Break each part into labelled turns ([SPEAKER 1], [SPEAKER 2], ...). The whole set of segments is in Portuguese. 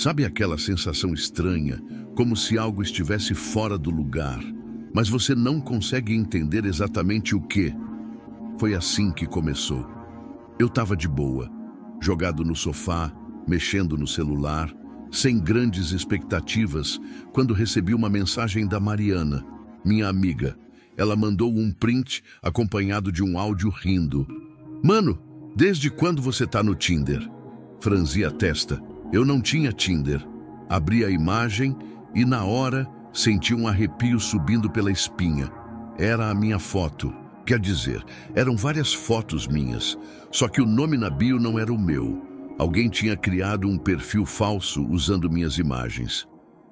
[SPEAKER 1] Sabe aquela sensação estranha, como se algo estivesse fora do lugar, mas você não consegue entender exatamente o que? Foi assim que começou. Eu estava de boa, jogado no sofá, mexendo no celular, sem grandes expectativas, quando recebi uma mensagem da Mariana, minha amiga. Ela mandou um print acompanhado de um áudio rindo. Mano, desde quando você tá no Tinder? Franzi a testa. Eu não tinha Tinder. Abri a imagem e na hora senti um arrepio subindo pela espinha. Era a minha foto. Quer dizer, eram várias fotos minhas, só que o nome na bio não era o meu. Alguém tinha criado um perfil falso usando minhas imagens.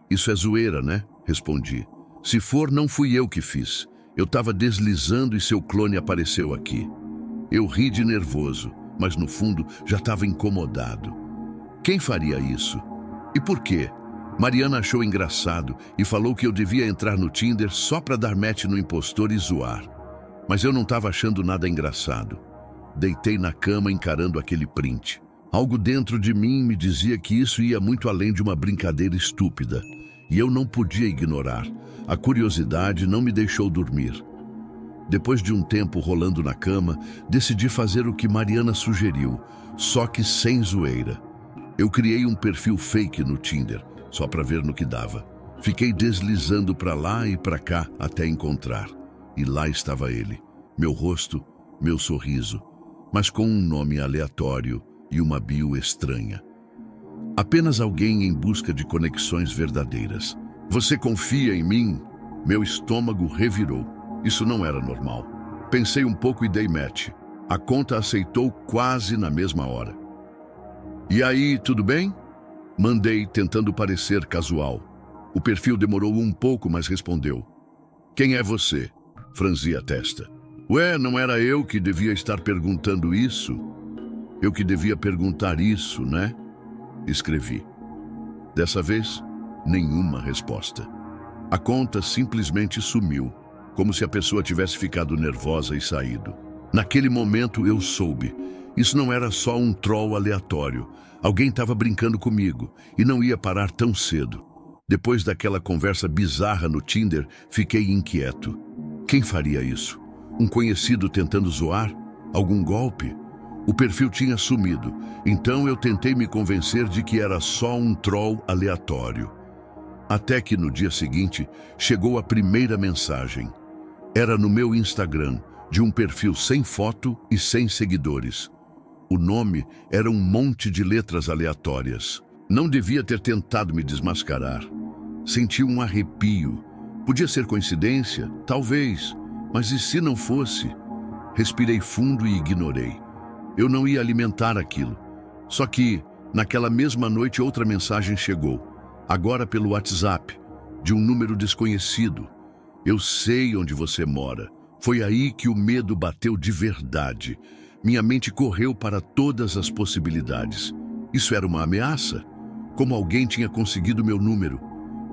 [SPEAKER 1] Isso é zoeira, né? Respondi. Se for, não fui eu que fiz. Eu estava deslizando e seu clone apareceu aqui. Eu ri de nervoso, mas no fundo já estava incomodado. Quem faria isso? E por quê? Mariana achou engraçado e falou que eu devia entrar no Tinder só para dar match no impostor e zoar. Mas eu não estava achando nada engraçado. Deitei na cama encarando aquele print. Algo dentro de mim me dizia que isso ia muito além de uma brincadeira estúpida. E eu não podia ignorar. A curiosidade não me deixou dormir. Depois de um tempo rolando na cama, decidi fazer o que Mariana sugeriu, só que sem zoeira. Eu criei um perfil fake no Tinder, só para ver no que dava. Fiquei deslizando para lá e para cá até encontrar. E lá estava ele, meu rosto, meu sorriso, mas com um nome aleatório e uma bio estranha. Apenas alguém em busca de conexões verdadeiras. Você confia em mim? Meu estômago revirou. Isso não era normal. Pensei um pouco e dei match. A conta aceitou quase na mesma hora. E aí, tudo bem? Mandei, tentando parecer casual. O perfil demorou um pouco, mas respondeu. Quem é você? Franzi a testa. Ué, não era eu que devia estar perguntando isso? Eu que devia perguntar isso, né? Escrevi. Dessa vez, nenhuma resposta. A conta simplesmente sumiu, como se a pessoa tivesse ficado nervosa e saído. Naquele momento eu soube. Isso não era só um troll aleatório. Alguém estava brincando comigo e não ia parar tão cedo. Depois daquela conversa bizarra no Tinder, fiquei inquieto. Quem faria isso? Um conhecido tentando zoar? Algum golpe? O perfil tinha sumido, então eu tentei me convencer de que era só um troll aleatório. Até que no dia seguinte, chegou a primeira mensagem. Era no meu Instagram, de um perfil sem foto e sem seguidores. O nome era um monte de letras aleatórias. Não devia ter tentado me desmascarar. Senti um arrepio. Podia ser coincidência? Talvez. Mas e se não fosse? Respirei fundo e ignorei. Eu não ia alimentar aquilo. Só que, naquela mesma noite, outra mensagem chegou. Agora pelo WhatsApp, de um número desconhecido. Eu sei onde você mora. Foi aí que o medo bateu de verdade. Minha mente correu para todas as possibilidades. Isso era uma ameaça? Como alguém tinha conseguido meu número?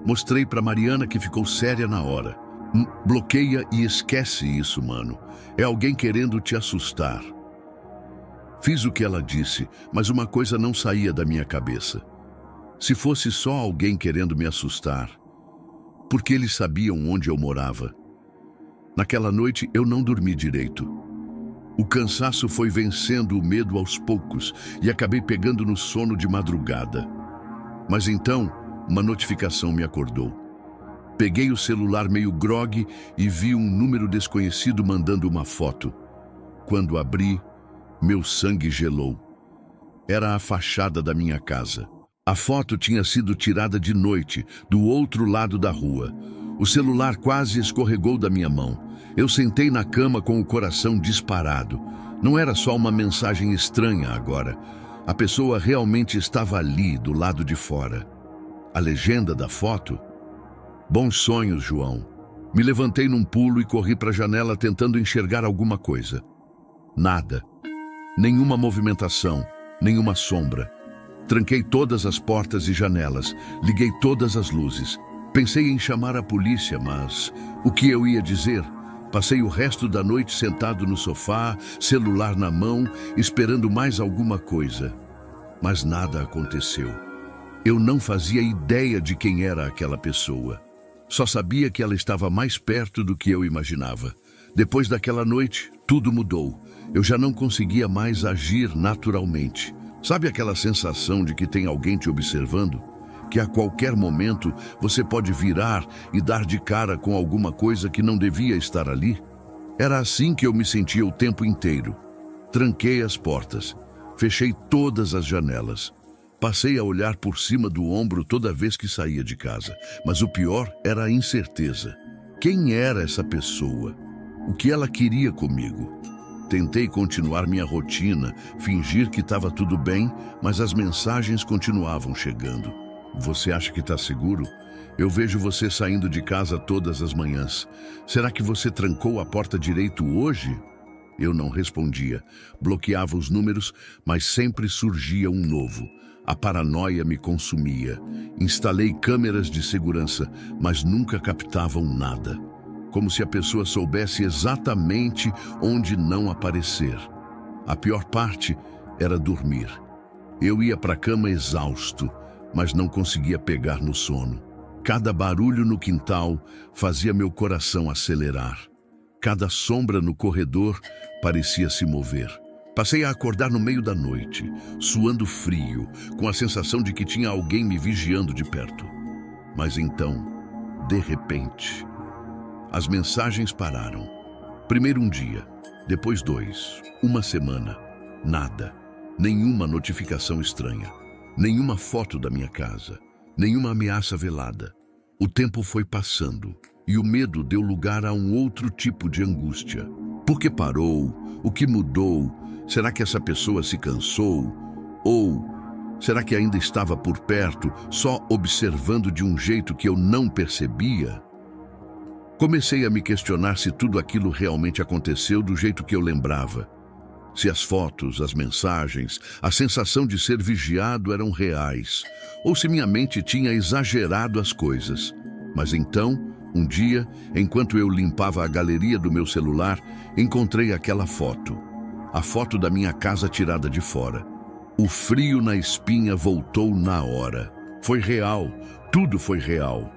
[SPEAKER 1] Mostrei para Mariana, que ficou séria na hora. Bloqueia e esquece isso, mano. É alguém querendo te assustar. Fiz o que ela disse, mas uma coisa não saía da minha cabeça. Se fosse só alguém querendo me assustar, por que eles sabiam onde eu morava? Naquela noite eu não dormi direito. O cansaço foi vencendo o medo aos poucos e acabei pegando no sono de madrugada. Mas então, uma notificação me acordou. Peguei o celular meio grogue e vi um número desconhecido mandando uma foto. Quando abri, meu sangue gelou. Era a fachada da minha casa. A foto tinha sido tirada de noite, do outro lado da rua. O celular quase escorregou da minha mão. Eu sentei na cama com o coração disparado. Não era só uma mensagem estranha agora. A pessoa realmente estava ali, do lado de fora. A legenda da foto? Bons sonhos, João. Me levantei num pulo e corri para a janela tentando enxergar alguma coisa. Nada. Nenhuma movimentação, nenhuma sombra. Tranquei todas as portas e janelas, liguei todas as luzes. Pensei em chamar a polícia, mas o que eu ia dizer? Passei o resto da noite sentado no sofá, celular na mão, esperando mais alguma coisa. Mas nada aconteceu. Eu não fazia ideia de quem era aquela pessoa. Só sabia que ela estava mais perto do que eu imaginava. Depois daquela noite, tudo mudou. Eu já não conseguia mais agir naturalmente. Sabe aquela sensação de que tem alguém te observando? Que a qualquer momento você pode virar e dar de cara com alguma coisa que não devia estar ali? Era assim que eu me sentia o tempo inteiro. Tranquei as portas, fechei todas as janelas. Passei a olhar por cima do ombro toda vez que saía de casa. Mas o pior era a incerteza. Quem era essa pessoa? O que ela queria comigo? Tentei continuar minha rotina, fingir que estava tudo bem, mas as mensagens continuavam chegando. Você acha que está seguro? Eu vejo você saindo de casa todas as manhãs. Será que você trancou a porta direito hoje? Eu não respondia. Bloqueava os números, mas sempre surgia um novo. A paranoia me consumia. Instalei câmeras de segurança, mas nunca captavam nada. Como se a pessoa soubesse exatamente onde não aparecer. A pior parte era dormir. Eu ia para a cama exausto, mas não conseguia pegar no sono. Cada barulho no quintal fazia meu coração acelerar. Cada sombra no corredor parecia se mover. Passei a acordar no meio da noite, suando frio, com a sensação de que tinha alguém me vigiando de perto. Mas então, de repente, as mensagens pararam. Primeiro um dia, depois 2, uma semana, nada. Nenhuma notificação estranha, nenhuma foto da minha casa, nenhuma ameaça velada. O tempo foi passando e o medo deu lugar a um outro tipo de angústia. Por que parou? O que mudou? Será que essa pessoa se cansou? Ou será que ainda estava por perto, só observando de um jeito que eu não percebia? Comecei a me questionar se tudo aquilo realmente aconteceu do jeito que eu lembrava. Se as fotos, as mensagens, a sensação de ser vigiado eram reais, ou se minha mente tinha exagerado as coisas. Mas então, um dia, enquanto eu limpava a galeria do meu celular, encontrei aquela foto. A foto da minha casa tirada de fora. O frio na espinha voltou na hora. Foi real, tudo foi real.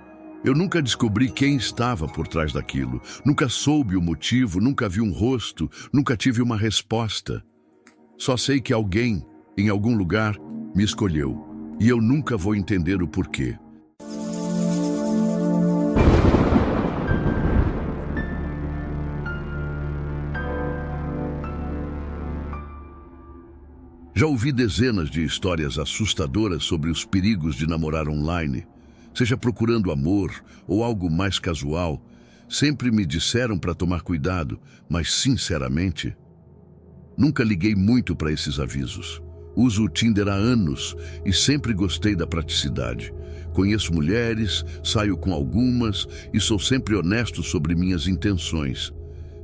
[SPEAKER 1] Eu nunca descobri quem estava por trás daquilo, nunca soube o motivo, nunca vi um rosto, nunca tive uma resposta. Só sei que alguém, em algum lugar, me escolheu, e eu nunca vou entender o porquê. Já ouvi dezenas de histórias assustadoras sobre os perigos de namorar online. Seja procurando amor ou algo mais casual, sempre me disseram para tomar cuidado, mas sinceramente, nunca liguei muito para esses avisos. Uso o Tinder há anos e sempre gostei da praticidade. Conheço mulheres, saio com algumas e sou sempre honesto sobre minhas intenções.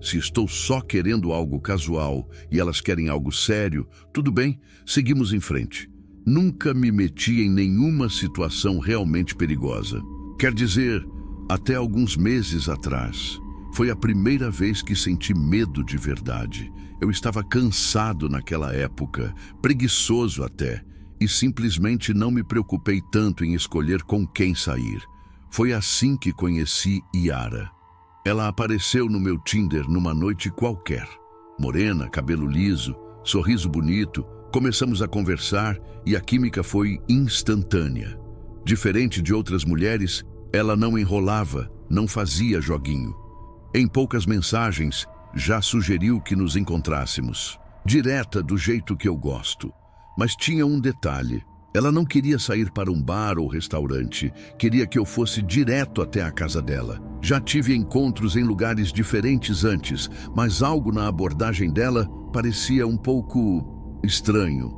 [SPEAKER 1] Se estou só querendo algo casual e elas querem algo sério, tudo bem, seguimos em frente. Nunca me meti em nenhuma situação realmente perigosa. Quer dizer, até alguns meses atrás. Foi a primeira vez que senti medo de verdade. Eu estava cansado naquela época, preguiçoso até, e simplesmente não me preocupei tanto em escolher com quem sair. Foi assim que conheci Yara. Ela apareceu no meu Tinder numa noite qualquer. Morena, cabelo liso, sorriso bonito. Começamos a conversar e a química foi instantânea. Diferente de outras mulheres, ela não enrolava, não fazia joguinho. Em poucas mensagens, já sugeriu que nos encontrássemos. Direta do jeito que eu gosto. Mas tinha um detalhe. Ela não queria sair para um bar ou restaurante. Queria que eu fosse direto até a casa dela. Já tive encontros em lugares diferentes antes, mas algo na abordagem dela parecia um pouco estranho.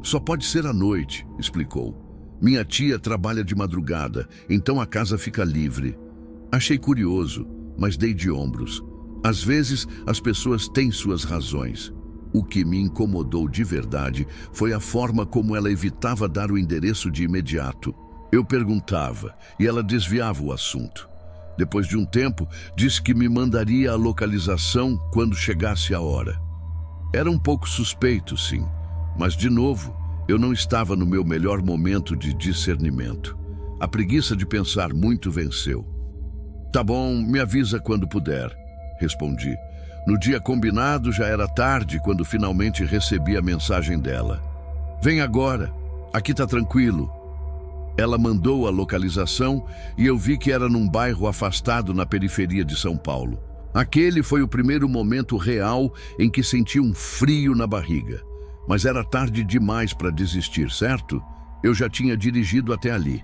[SPEAKER 1] Só pode ser à noite, explicou. Minha tia trabalha de madrugada, então a casa fica livre. Achei curioso, mas dei de ombros. Às vezes, as pessoas têm suas razões. O que me incomodou de verdade foi a forma como ela evitava dar o endereço de imediato. Eu perguntava e ela desviava o assunto. Depois de um tempo, disse que me mandaria a localização quando chegasse a hora. Era um pouco suspeito, sim, mas de novo, Eu não estava no meu melhor momento de discernimento. A preguiça de pensar muito venceu. Tá bom, me avisa quando puder, respondi. No dia combinado já era tarde quando finalmente recebi a mensagem dela. Vem agora, aqui tá tranquilo. Ela mandou a localização e eu vi que era num bairro afastado na periferia de São Paulo. Aquele foi o primeiro momento real em que senti um frio na barriga. Mas era tarde demais para desistir, certo? Eu já tinha dirigido até ali.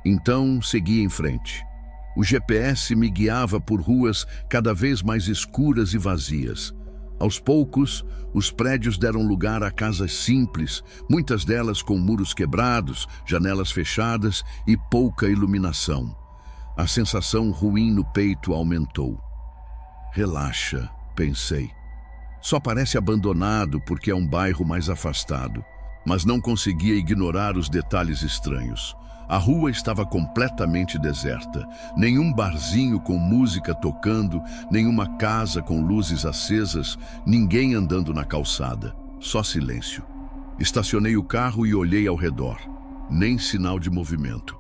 [SPEAKER 1] Então, segui em frente. O GPS me guiava por ruas cada vez mais escuras e vazias. Aos poucos, os prédios deram lugar a casas simples, muitas delas com muros quebrados, janelas fechadas e pouca iluminação. A sensação ruim no peito aumentou. Relaxa, pensei. Só parece abandonado porque é um bairro mais afastado. Mas não conseguia ignorar os detalhes estranhos. A rua estava completamente deserta. Nenhum barzinho com música tocando, nenhuma casa com luzes acesas, ninguém andando na calçada. Só silêncio. Estacionei o carro e olhei ao redor. Nem sinal de movimento.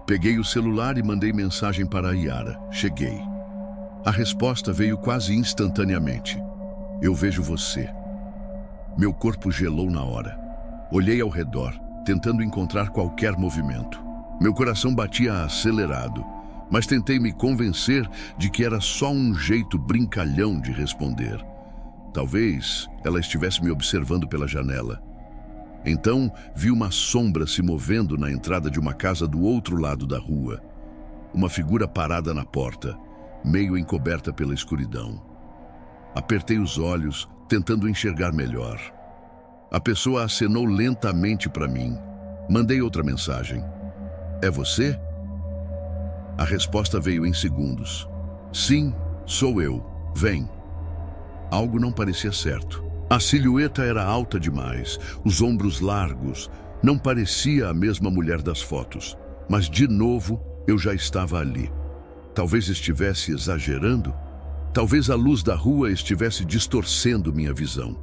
[SPEAKER 1] Peguei o celular e mandei mensagem para a Yara. Cheguei. A resposta veio quase instantaneamente. Eu vejo você. Meu corpo gelou na hora. Olhei ao redor, tentando encontrar qualquer movimento. Meu coração batia acelerado, mas tentei me convencer de que era só um jeito brincalhão de responder. Talvez ela estivesse me observando pela janela. Então, vi uma sombra se movendo na entrada de uma casa do outro lado da rua. Uma figura parada na porta, meio encoberta pela escuridão. Apertei os olhos, tentando enxergar melhor. A pessoa acenou lentamente para mim. Mandei outra mensagem. É você? A resposta veio em segundos. Sim, sou eu. Vem. Algo não parecia certo. A silhueta era alta demais, os ombros largos. Não parecia a mesma mulher das fotos. Mas, de novo, eu já estava ali. Talvez estivesse exagerando. Talvez a luz da rua estivesse distorcendo minha visão.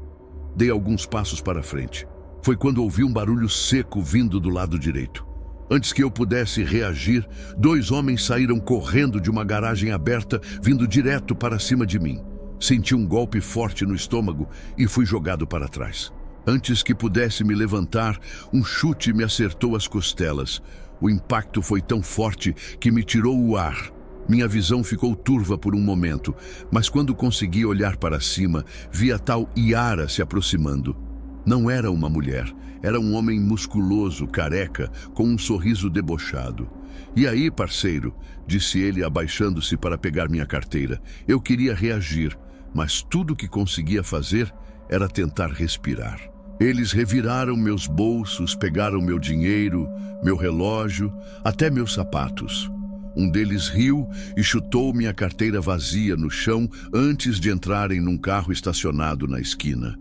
[SPEAKER 1] Dei alguns passos para frente. Foi quando ouvi um barulho seco vindo do lado direito. Antes que eu pudesse reagir, 2 homens saíram correndo de uma garagem aberta, vindo direto para cima de mim. Senti um golpe forte no estômago e fui jogado para trás. Antes que pudesse me levantar, um chute me acertou as costelas. O impacto foi tão forte que me tirou o ar. Minha visão ficou turva por um momento, mas quando consegui olhar para cima, vi a tal Yara se aproximando. Não era uma mulher, era um homem musculoso, careca, com um sorriso debochado. E aí, parceiro, disse ele abaixando-se para pegar minha carteira. Eu queria reagir, mas tudo que conseguia fazer era tentar respirar. Eles reviraram meus bolsos, pegaram meu dinheiro, meu relógio, até meus sapatos. Um deles riu e chutou minha carteira vazia no chão antes de entrarem num carro estacionado na esquina.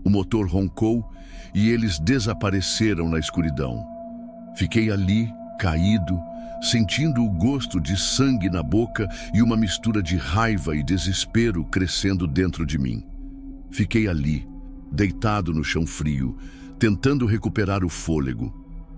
[SPEAKER 1] O motor roncou e eles desapareceram na escuridão. Fiquei ali, caído, sentindo o gosto de sangue na boca e uma mistura de raiva e desespero crescendo dentro de mim. Fiquei ali, deitado no chão frio, tentando recuperar o fôlego.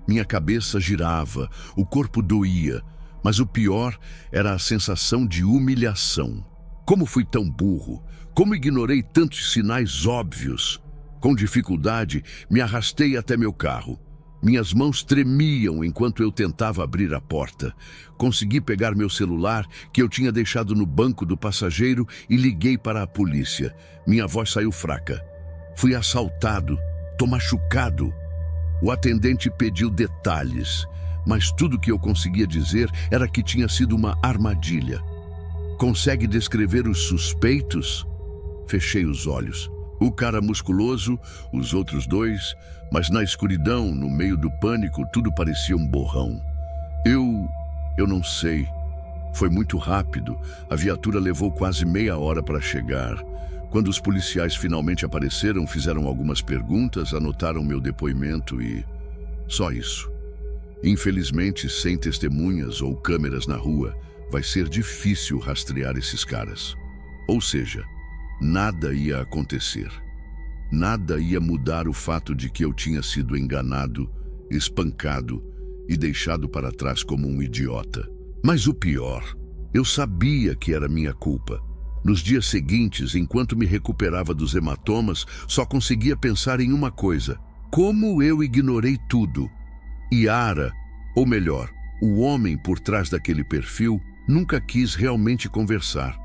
[SPEAKER 1] Minha cabeça girava, o corpo doía, mas o pior era a sensação de humilhação. Como fui tão burro? Como ignorei tantos sinais óbvios? Com dificuldade, me arrastei até meu carro. Minhas mãos tremiam enquanto eu tentava abrir a porta. Consegui pegar meu celular, que eu tinha deixado no banco do passageiro, e liguei para a polícia. Minha voz saiu fraca. Fui assaltado, tô machucado. O atendente pediu detalhes, mas tudo que eu conseguia dizer era que tinha sido uma armadilha. Consegue descrever os suspeitos? Fechei os olhos. O cara musculoso, os outros 2, mas na escuridão, no meio do pânico, tudo parecia um borrão. Eu não sei. Foi muito rápido. A viatura levou quase meia hora para chegar. Quando os policiais finalmente apareceram, fizeram algumas perguntas, anotaram meu depoimento e... só isso. Infelizmente, sem testemunhas ou câmeras na rua, vai ser difícil rastrear esses caras. Ou seja, nada ia acontecer. Nada ia mudar o fato de que eu tinha sido enganado, espancado e deixado para trás como um idiota. Mas o pior, eu sabia que era minha culpa. Nos dias seguintes, enquanto me recuperava dos hematomas, só conseguia pensar em uma coisa: como eu ignorei tudo. Yara, ou melhor, o homem por trás daquele perfil, nunca quis realmente conversar.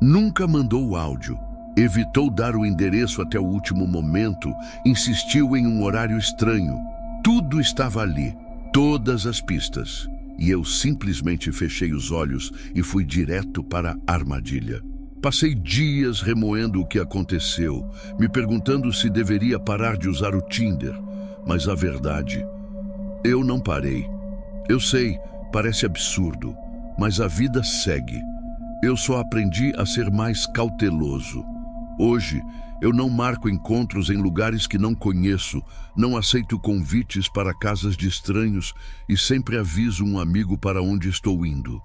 [SPEAKER 1] Nunca mandou áudio. Evitou dar o endereço até o último momento, insistiu em um horário estranho. Tudo estava ali, todas as pistas. E eu simplesmente fechei os olhos e fui direto para a armadilha. Passei dias remoendo o que aconteceu, me perguntando se deveria parar de usar o Tinder. Mas a verdade, eu não parei. Eu sei, parece absurdo, mas a vida segue. Eu só aprendi a ser mais cauteloso. Hoje, eu não marco encontros em lugares que não conheço, não aceito convites para casas de estranhos e sempre aviso um amigo para onde estou indo.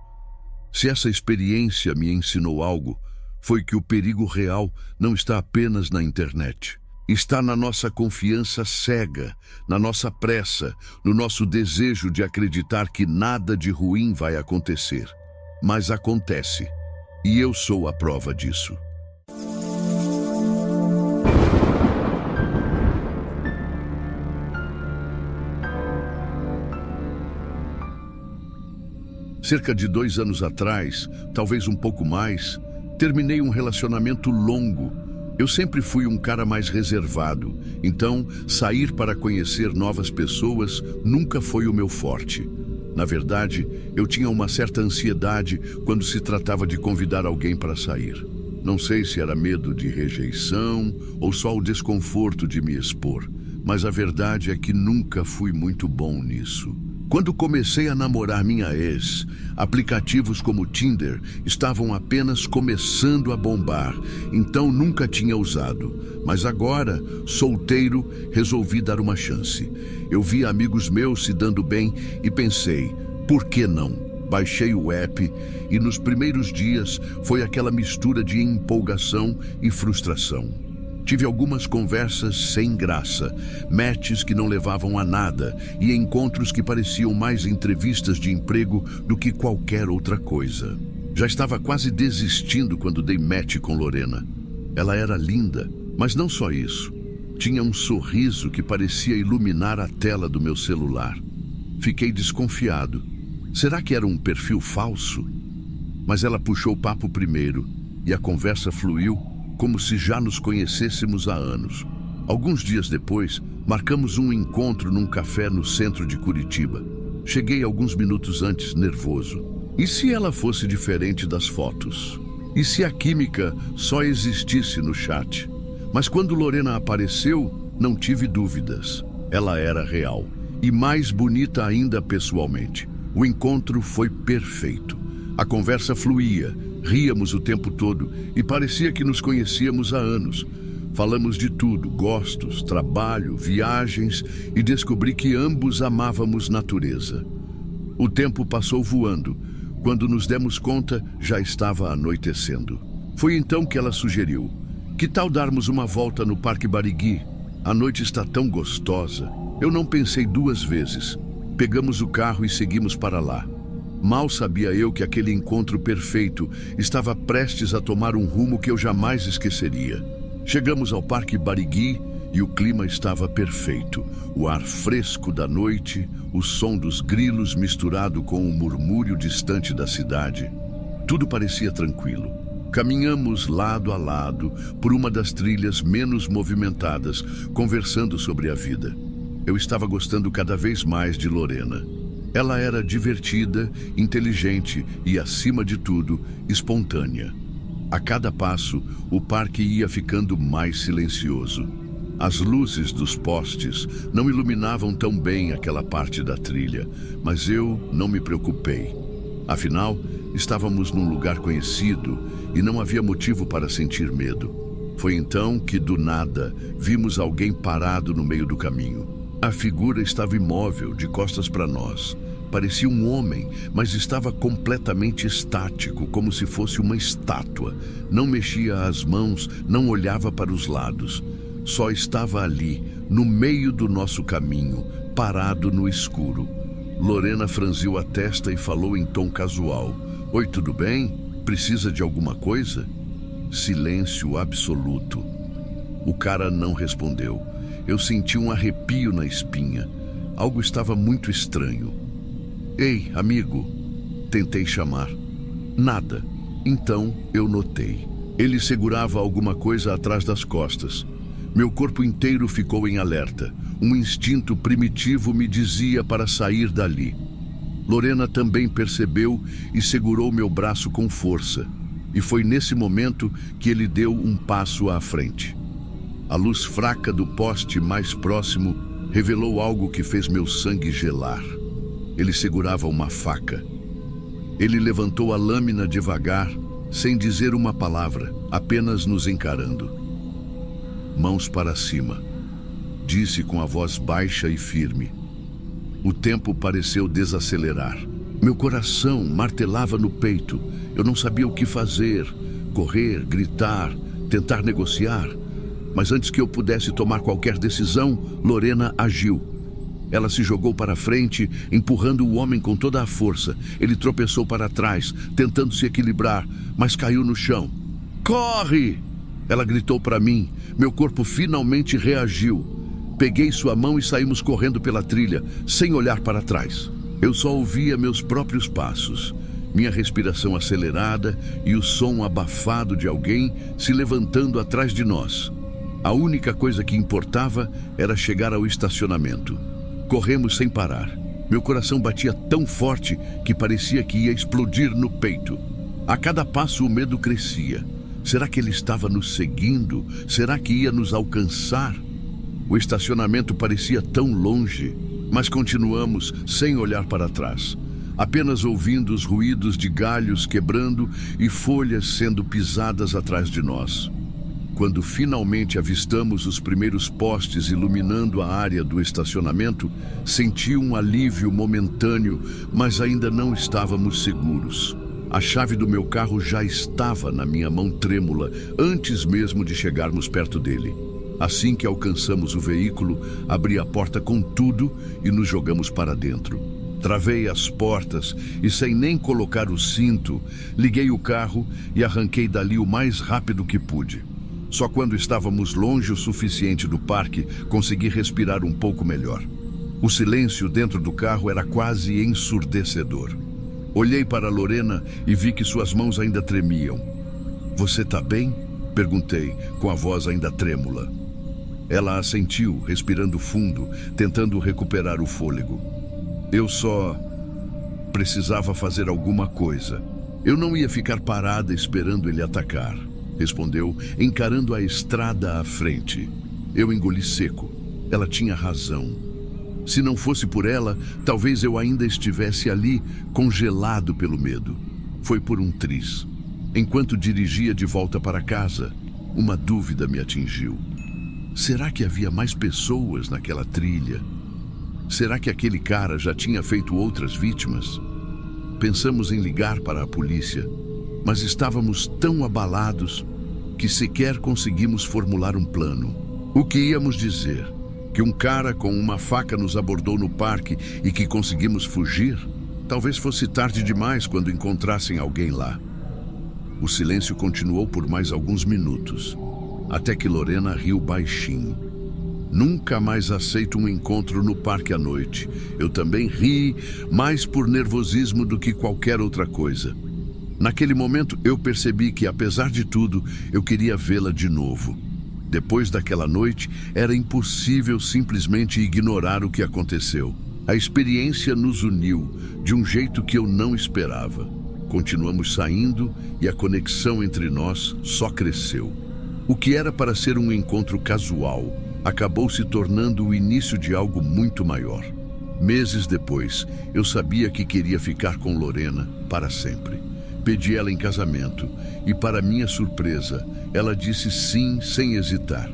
[SPEAKER 1] Se essa experiência me ensinou algo, foi que o perigo real não está apenas na internet. Está na nossa confiança cega, na nossa pressa, no nosso desejo de acreditar que nada de ruim vai acontecer. Mas acontece, e eu sou a prova disso. Cerca de 2 anos atrás, talvez um pouco mais, terminei um relacionamento longo. Eu sempre fui um cara mais reservado, então sair para conhecer novas pessoas nunca foi o meu forte. Na verdade, eu tinha uma certa ansiedade quando se tratava de convidar alguém para sair. Não sei se era medo de rejeição ou só o desconforto de me expor, mas a verdade é que nunca fui muito bom nisso. Quando comecei a namorar minha ex, aplicativos como Tinder estavam apenas começando a bombar, então nunca tinha usado. Mas agora, solteiro, resolvi dar uma chance. Eu vi amigos meus se dando bem e pensei, por que não? Baixei o app e nos primeiros dias foi aquela mistura de empolgação e frustração. Tive algumas conversas sem graça, matches que não levavam a nada e encontros que pareciam mais entrevistas de emprego do que qualquer outra coisa. Já estava quase desistindo quando dei match com Lorena. Ela era linda, mas não só isso. Tinha um sorriso que parecia iluminar a tela do meu celular. Fiquei desconfiado. Será que era um perfil falso? Mas ela puxou o papo primeiro e a conversa fluiu como se já nos conhecêssemos há anos. Alguns dias depois, marcamos um encontro num café no centro de Curitiba. Cheguei alguns minutos antes, nervoso. E se ela fosse diferente das fotos? E se a química só existisse no chat? Mas quando Lorena apareceu, não tive dúvidas. Ela era real. E mais bonita ainda pessoalmente. O encontro foi perfeito. A conversa fluía. Ríamos o tempo todo e parecia que nos conhecíamos há anos. Falamos de tudo, gostos, trabalho, viagens e descobri que ambos amávamos natureza. O tempo passou voando. Quando nos demos conta, já estava anoitecendo. Foi então que ela sugeriu: que tal darmos uma volta no Parque Barigui? A noite está tão gostosa. Eu não pensei 2 vezes. Pegamos o carro e seguimos para lá. Mal sabia eu que aquele encontro perfeito estava prestes a tomar um rumo que eu jamais esqueceria. Chegamos ao Parque Barigui e o clima estava perfeito. O ar fresco da noite, o som dos grilos misturado com o murmúrio distante da cidade. Tudo parecia tranquilo. Caminhamos lado a lado por uma das trilhas menos movimentadas, conversando sobre a vida. Eu estava gostando cada vez mais de Lorena. Ela era divertida, inteligente e, acima de tudo, espontânea. A cada passo, o parque ia ficando mais silencioso. As luzes dos postes não iluminavam tão bem aquela parte da trilha, mas eu não me preocupei. Afinal, estávamos num lugar conhecido e não havia motivo para sentir medo. Foi então que, do nada, vimos alguém parado no meio do caminho. A figura estava imóvel, de costas para nós. Parecia um homem, mas estava completamente estático, como se fosse uma estátua. Não mexia as mãos, não olhava para os lados. só estava ali, no meio do nosso caminho, parado no escuro. Lorena franziu a testa e falou em tom casual: "Oi, tudo bem? Precisa de alguma coisa?" Silêncio absoluto. O cara não respondeu. Eu senti um arrepio na espinha. Algo estava muito estranho. "Ei, amigo!" Tentei chamar. Nada. Então eu notei. Ele segurava alguma coisa atrás das costas. Meu corpo inteiro ficou em alerta. Um instinto primitivo me dizia para sair dali. Lorena também percebeu e segurou meu braço com força. E foi nesse momento que ele deu um passo à frente. A luz fraca do poste mais próximo revelou algo que fez meu sangue gelar. Ele segurava uma faca. Ele levantou a lâmina devagar, sem dizer uma palavra, apenas nos encarando. "Mãos para cima", disse com a voz baixa e firme. O tempo pareceu desacelerar. Meu coração martelava no peito. Eu não sabia o que fazer. Correr, gritar, tentar negociar. Mas antes que eu pudesse tomar qualquer decisão, Lorena agiu. Ela se jogou para frente, empurrando o homem com toda a força. Ele tropeçou para trás, tentando se equilibrar, mas caiu no chão. "Corre!" Ela gritou para mim. Meu corpo finalmente reagiu. Peguei sua mão e saímos correndo pela trilha, sem olhar para trás. Eu só ouvia meus próprios passos, minha respiração acelerada e o som abafado de alguém se levantando atrás de nós. A única coisa que importava era chegar ao estacionamento. Corremos sem parar. Meu coração batia tão forte que parecia que ia explodir no peito. A cada passo o medo crescia. Será que ele estava nos seguindo? Será que ia nos alcançar? O estacionamento parecia tão longe, mas continuamos sem olhar para trás, apenas ouvindo os ruídos de galhos quebrando e folhas sendo pisadas atrás de nós. Quando finalmente avistamos os primeiros postes iluminando a área do estacionamento, senti um alívio momentâneo, mas ainda não estávamos seguros. A chave do meu carro já estava na minha mão trêmula, antes mesmo de chegarmos perto dele. Assim que alcançamos o veículo, abri a porta com tudo e nos jogamos para dentro. Travei as portas e, sem nem colocar o cinto, liguei o carro e arranquei dali o mais rápido que pude. Só quando estávamos longe o suficiente do parque, consegui respirar um pouco melhor. O silêncio dentro do carro era quase ensurdecedor. Olhei para Lorena e vi que suas mãos ainda tremiam. "Você tá bem?" perguntei, com a voz ainda trêmula. Ela assentiu, respirando fundo, tentando recuperar o fôlego. "Eu só precisava fazer alguma coisa. Eu não ia ficar parada esperando ele atacar", respondeu, encarando a estrada à frente. Eu engoli seco. Ela tinha razão. Se não fosse por ela, talvez eu ainda estivesse ali, congelado pelo medo. Foi por um triz. Enquanto dirigia de volta para casa, uma dúvida me atingiu. Será que havia mais pessoas naquela trilha? Será que aquele cara já tinha feito outras vítimas? Pensamos em ligar para a polícia, mas estávamos tão abalados que sequer conseguimos formular um plano. O que íamos dizer? Que um cara com uma faca nos abordou no parque e que conseguimos fugir? Talvez fosse tarde demais quando encontrassem alguém lá. O silêncio continuou por mais alguns minutos, até que Lorena riu baixinho. "Nunca mais aceito um encontro no parque à noite." Eu também ri, mais por nervosismo do que qualquer outra coisa. Naquele momento eu percebi que, apesar de tudo, eu queria vê-la de novo. Depois daquela noite, era impossível simplesmente ignorar o que aconteceu. A experiência nos uniu de um jeito que eu não esperava. Continuamos saindo e a conexão entre nós só cresceu. O que era para ser um encontro casual acabou se tornando o início de algo muito maior. Meses depois, eu sabia que queria ficar com Lorena para sempre. Pedi ela em casamento e, para minha surpresa, ela disse sim sem hesitar.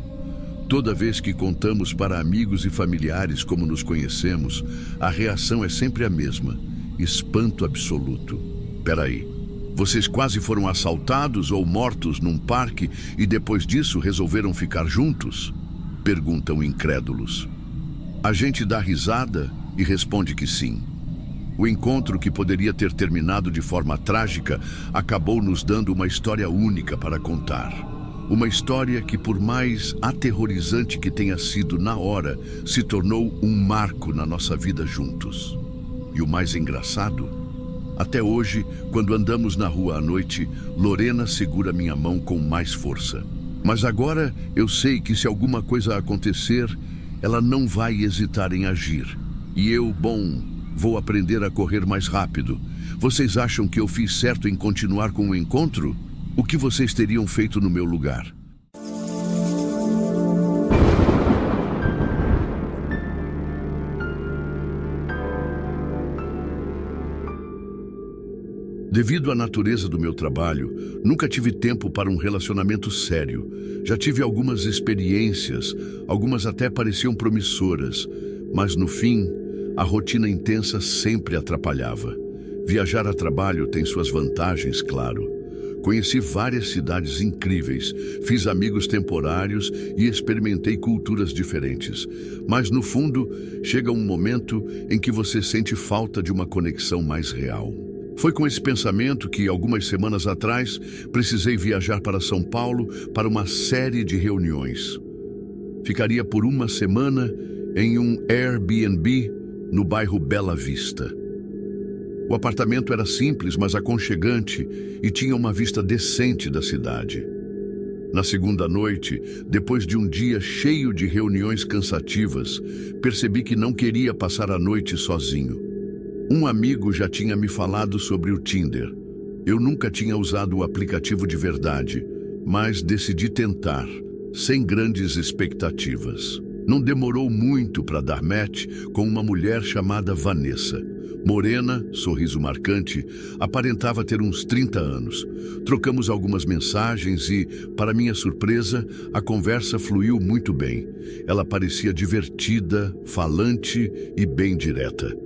[SPEAKER 1] Toda vez que contamos para amigos e familiares como nos conhecemos, a reação é sempre a mesma: espanto absoluto. "Peraí, vocês quase foram assaltados ou mortos num parque e depois disso resolveram ficar juntos?" Perguntam incrédulos. A gente dá risada e responde que sim. O encontro, que poderia ter terminado de forma trágica, acabou nos dando uma história única para contar. Uma história que, por mais aterrorizante que tenha sido na hora, se tornou um marco na nossa vida juntos. E o mais engraçado, até hoje, quando andamos na rua à noite, Lorena segura minha mão com mais força. Mas agora eu sei que se alguma coisa acontecer, ela não vai hesitar em agir. E eu, vou aprender a correr mais rápido. Vocês acham que eu fiz certo em continuar com o encontro? O que vocês teriam feito no meu lugar? Devido à natureza do meu trabalho, nunca tive tempo para um relacionamento sério. Já tive algumas experiências, algumas até pareciam promissoras, mas no fim, a rotina intensa sempre atrapalhava. Viajar a trabalho tem suas vantagens, claro. Conheci várias cidades incríveis, fiz amigos temporários e experimentei culturas diferentes. Mas no fundo, chega um momento em que você sente falta de uma conexão mais real. Foi com esse pensamento que, algumas semanas atrás, precisei viajar para São Paulo para uma série de reuniões. Ficaria por uma semana em um Airbnb no bairro Bela Vista. O apartamento era simples, mas aconchegante e tinha uma vista decente da cidade. Na segunda noite, depois de um dia cheio de reuniões cansativas, percebi que não queria passar a noite sozinho. Um amigo já tinha me falado sobre o Tinder. Eu nunca tinha usado o aplicativo de verdade, mas decidi tentar, sem grandes expectativas. Não demorou muito para dar match com uma mulher chamada Vanessa. Morena, sorriso marcante, aparentava ter uns 30 anos. Trocamos algumas mensagens e, para minha surpresa, a conversa fluiu muito bem. Ela parecia divertida, falante e bem direta.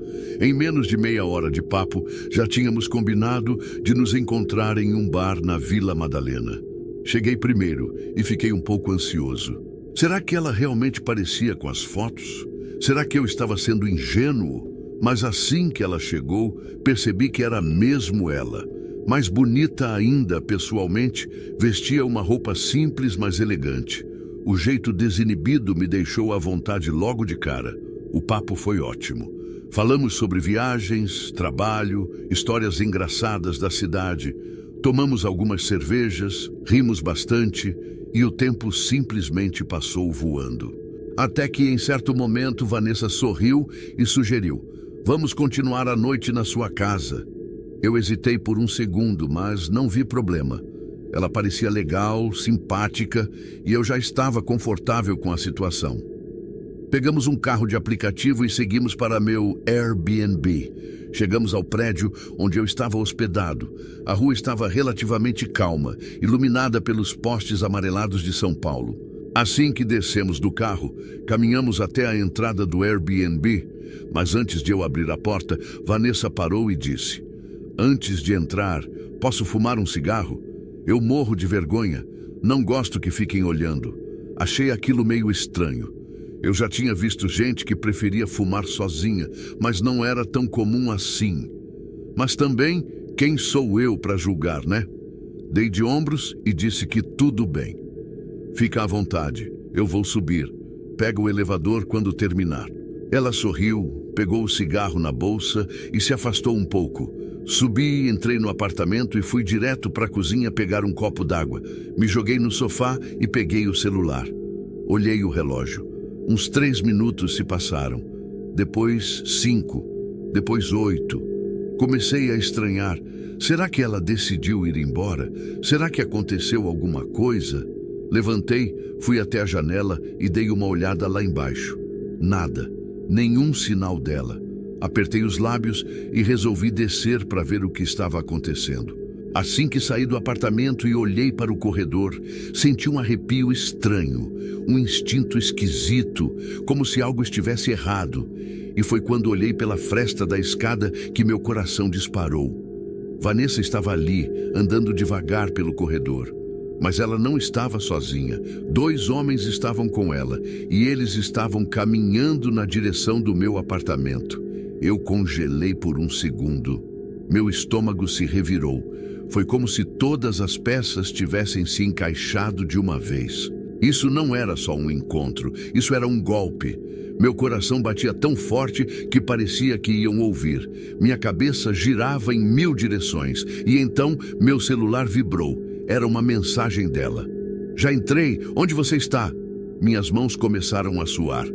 [SPEAKER 1] Em menos de meia hora de papo, já tínhamos combinado de nos encontrar em um bar na Vila Madalena. Cheguei primeiro e fiquei um pouco ansioso. Será que ela realmente parecia com as fotos? Será que eu estava sendo ingênuo? Mas assim que ela chegou, percebi que era mesmo ela. Mais bonita ainda pessoalmente, vestia uma roupa simples, mas elegante. O jeito desinibido me deixou à vontade logo de cara. O papo foi ótimo. Falamos sobre viagens, trabalho, histórias engraçadas da cidade. Tomamos algumas cervejas, rimos bastante e o tempo simplesmente passou voando. Até que, em certo momento, Vanessa sorriu e sugeriu: "Vamos continuar a noite na sua casa." Eu hesitei por um segundo, mas não vi problema. Ela parecia legal, simpática e eu já estava confortável com a situação. Pegamos um carro de aplicativo e seguimos para meu Airbnb. Chegamos ao prédio onde eu estava hospedado. A rua estava relativamente calma, iluminada pelos postes amarelados de São Paulo. Assim que descemos do carro, caminhamos até a entrada do Airbnb, mas antes de eu abrir a porta, Vanessa parou e disse: "Antes de entrar, posso fumar um cigarro? Eu morro de vergonha, não gosto que fiquem olhando." Achei aquilo meio estranho. Eu já tinha visto gente que preferia fumar sozinha, mas não era tão comum assim. Mas também, quem sou eu para julgar, né? Dei de ombros e disse que tudo bem. "Fica à vontade, eu vou subir. Pega o elevador quando terminar." Ela sorriu, pegou o cigarro na bolsa e se afastou um pouco. Subi, entrei no apartamento e fui direto para a cozinha pegar um copo d'água. Me joguei no sofá e peguei o celular. Olhei o relógio. Uns 3 minutos se passaram. Depois 5. Depois 8. Comecei a estranhar. Será que ela decidiu ir embora? Será que aconteceu alguma coisa? Levantei, fui até a janela e dei uma olhada lá embaixo. Nada. Nenhum sinal dela. Apertei os lábios e resolvi descer para ver o que estava acontecendo. Assim que saí do apartamento e olhei para o corredor, senti um arrepio estranho, um instinto esquisito, como se algo estivesse errado. E foi quando olhei pela fresta da escada que meu coração disparou. Vanessa estava ali, andando devagar pelo corredor. Mas ela não estava sozinha. 2 homens estavam com ela e eles estavam caminhando na direção do meu apartamento. Eu congelei por um segundo. Meu estômago se revirou. Foi como se todas as peças tivessem se encaixado de uma vez. Isso não era só um encontro, isso era um golpe. Meu coração batia tão forte que parecia que iam ouvir. Minha cabeça girava em 1000 direções e então meu celular vibrou. Era uma mensagem dela. Já entrei, onde você está? Minhas mãos começaram a suar.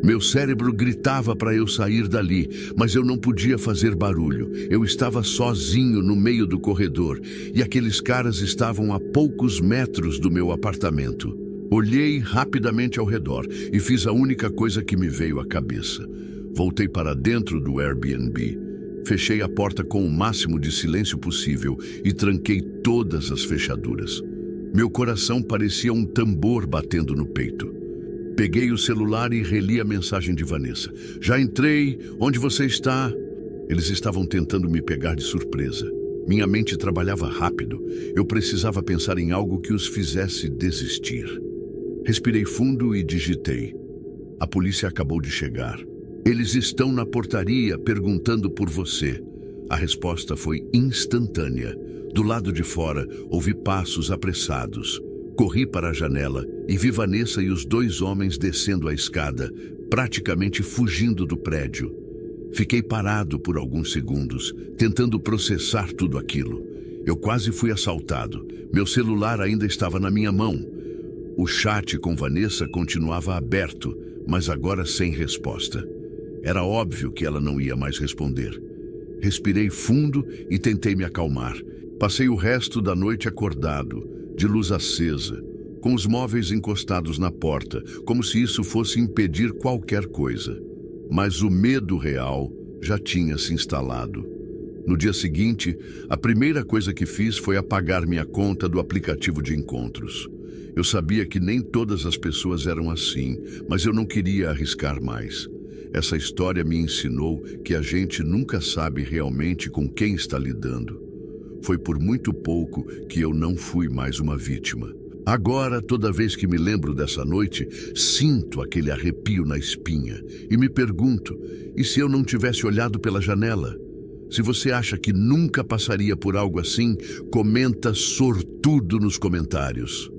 [SPEAKER 1] Meu cérebro gritava para eu sair dali, mas eu não podia fazer barulho. Eu estava sozinho no meio do corredor e aqueles caras estavam a poucos metros do meu apartamento. Olhei rapidamente ao redor e fiz a única coisa que me veio à cabeça. Voltei para dentro do Airbnb. Fechei a porta com o máximo de silêncio possível e tranquei todas as fechaduras. Meu coração parecia um tambor batendo no peito. Peguei o celular e reli a mensagem de Vanessa. Já entrei, onde você está? Eles estavam tentando me pegar de surpresa. Minha mente trabalhava rápido. Eu precisava pensar em algo que os fizesse desistir. Respirei fundo e digitei. A polícia acabou de chegar. Eles estão na portaria perguntando por você. A resposta foi instantânea. Do lado de fora, ouvi passos apressados. Corri para a janela e vi Vanessa e os 2 homens descendo a escada, praticamente fugindo do prédio. Fiquei parado por alguns segundos, tentando processar tudo aquilo. Eu quase fui assaltado. Meu celular ainda estava na minha mão. O chat com Vanessa continuava aberto, mas agora sem resposta. Era óbvio que ela não ia mais responder. Respirei fundo e tentei me acalmar. Passei o resto da noite acordado, de luz acesa, com os móveis encostados na porta, como se isso fosse impedir qualquer coisa. Mas o medo real já tinha se instalado. No dia seguinte, a primeira coisa que fiz foi apagar minha conta do aplicativo de encontros. Eu sabia que nem todas as pessoas eram assim, mas eu não queria arriscar mais. Essa história me ensinou que a gente nunca sabe realmente com quem está lidando. Foi por muito pouco que eu não fui mais uma vítima. Agora, toda vez que me lembro dessa noite, sinto aquele arrepio na espinha e me pergunto, e se eu não tivesse olhado pela janela? Se você acha que nunca passaria por algo assim, comenta sortudo nos comentários.